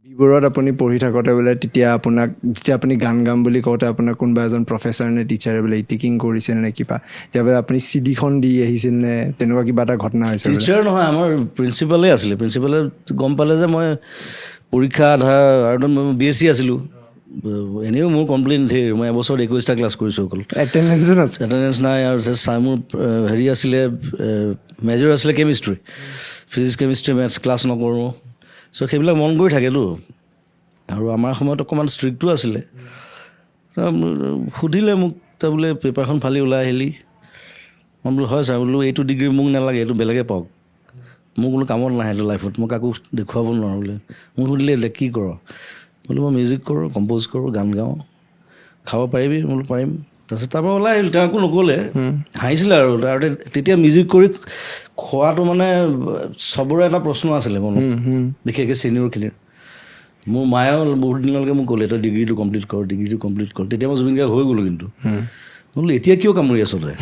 বিবোৰত আপুনি পঢ়ি থাকোঁতে বোলে তেতিয়া আপোনাক যেতিয়া আপুনি গান গাম বুলি কওঁতে আপোনাক কোনোবা এজন প্ৰফেচাৰ নে টিচাৰে বোলে ইটিকিং কৰিছিল নে কিবা তেতিয়া বোলে আপুনি চিডিখন দি আহিছিল নে তেনেকুৱা কিবা এটা ঘটনা হৈছে টিচাৰ নহয় আমাৰ প্ৰিন্সিপালে আছিলে প্ৰিন্সিপালে গম পালে যে মই পৰীক্ষা আধা আৰু মই BSc আছিলোঁ এনেও মোৰ কমপ্লেইন ধেৰ মই এবছৰত 21টা ক্লাছ কৰিছোঁ অকল এটেণ্ডেঞ্চ নাই আৰু চাই মোৰ হেৰি আছিলে মেজৰ আছিলে chemistry physics chemistry maths class নকৰোঁ চ' সেইবিলাক মন কৰি থাকেতো আৰু আমাৰ সময়ত অকণমান ষ্ট্ৰিক্টো আছিলে সুধিলে মোক তই বোলে পেপাৰখন ফালি ওলাই আহিলি মই বোলো হয় ছাৰ বোলো এইটো ডিগ্ৰী মোক নালাগে এইটো বেলেগে পাওক মোৰ কোনো কামত নাহে এইটো লাইফত মই কাকো দেখুৱাব নোৱাৰোঁ বোলে মোক সুধিলে কি কৰ বোলো মই মিউজিক কৰোঁ কম্প'জ কৰোঁ গান গাওঁ খাব পাৰিবি বোলো পাৰিম তাৰপিছত তাৰপৰা ওলাই আহিলোঁ তেওঁ একো নক'লে হাঁহিছিলে আৰু তেতিয়া মিউজিক কৰি খোৱাটো মানে চবৰে এটা প্ৰশ্ন আছিলে মনত বিশেষকৈ ছিনিয়ৰখিনিৰ মোৰ মায়েও বহুত দিনলৈকে মোক ক'লে তই ডিগ্ৰীটো কমপ্লিট কৰ তেতিয়া মই জুবিন গাৰ্গ হৈ গ'লোঁ কিন্তু মই বোলো এতিয়া কিয় কামুৰি আছ তই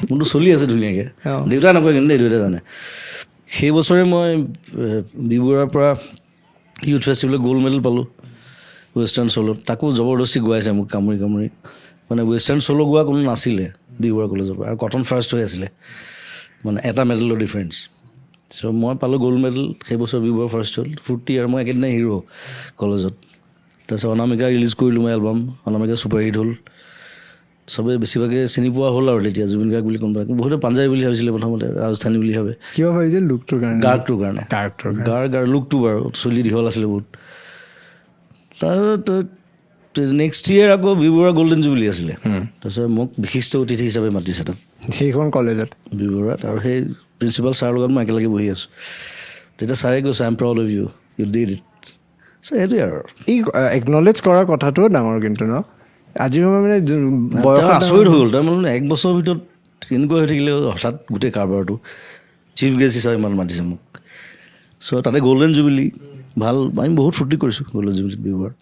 মোৰতো চলি আছে ধুনীয়াকৈ দেউতাই নকয় কিন্তু দেউতাই জানে সেই বছৰে মই বিবৰুৱাৰ পৰা ইউথ ফেষ্টিভেলত গ'ল্ড মেডেল পালোঁ ৱেষ্টাৰ্ণ চ'লত তাকো জবৰদস্তি গোৱাইছে মোক কামুৰি মানে ৱেষ্টাৰ্ণ চ'ল' গোৱা কোনো নাছিলে বিবৰুৱা কলেজৰ পৰা আৰু কটন ফাৰ্ষ্ট হৈ আছিলে মানে এটা মেডেলৰ ডিফাৰেঞ্চ চ' মই পালোঁ গ'ল্ড মেডেল সেই বছৰ বিবৰুৱা ফাৰ্ষ্ট হ'ল ফূৰ্তি আৰু মই একেদিনাই হিৰ' কলেজত তাৰপিছত অনামিকা ৰিলিজ কৰিলোঁ মই এলবাম অনামিকা ছুপাৰ হিট হ'ল চবেই বেছিভাগে চিনি পোৱা হ'ল আৰু তেতিয়া জুবিন গাৰ্গ বুলি কোনোবা বহুতে পাঞ্জাৱী বুলি ভাবিছিলে প্ৰথমতে ৰাজস্থানী বুলি ভাবে কিয় ভাবিছিল লুকটোৰ কাৰণে গাৰ্গটোৰ লুকটো বাৰু চুলি দীঘল আছিলে বহুত তাৰপিছত নেক্সট ইয়েৰ আকৌ বিবৰুৱা গল্ডেন জুবিলি আছিলে তাৰপিছত মোক বিশিষ্ট অতিথি হিচাপে মাতিছে তাত সেইখন কলেজত বিবৰুৱাত আৰু সেই প্ৰিন্সিপাল ছাৰৰ লগত মই একেলগে বহি আছোঁ তেতিয়া ছাৰে কৈছে I am proud of you did it so' সেইটোৱে আৰু এই একনলেজ কৰা কথাটোও ডাঙৰ কিন্তু ন আজি সময় মানে বয়স আচৰিত হৈ গ'ল তাৰমানে এক বছৰৰ ভিতৰত এনেকুৱা হৈ থাকিলে হঠাৎ গোটেই কাৰবাৰটো চিফ গেষ্ট হিচাপে ইমান মাতিছে মোক চ' তাতে গল্ডেন জুবিলি ভাল আমি বহুত ফূৰ্তি কৰিছোঁ গল্ডেন জুবিলিত বিবৰুৱাত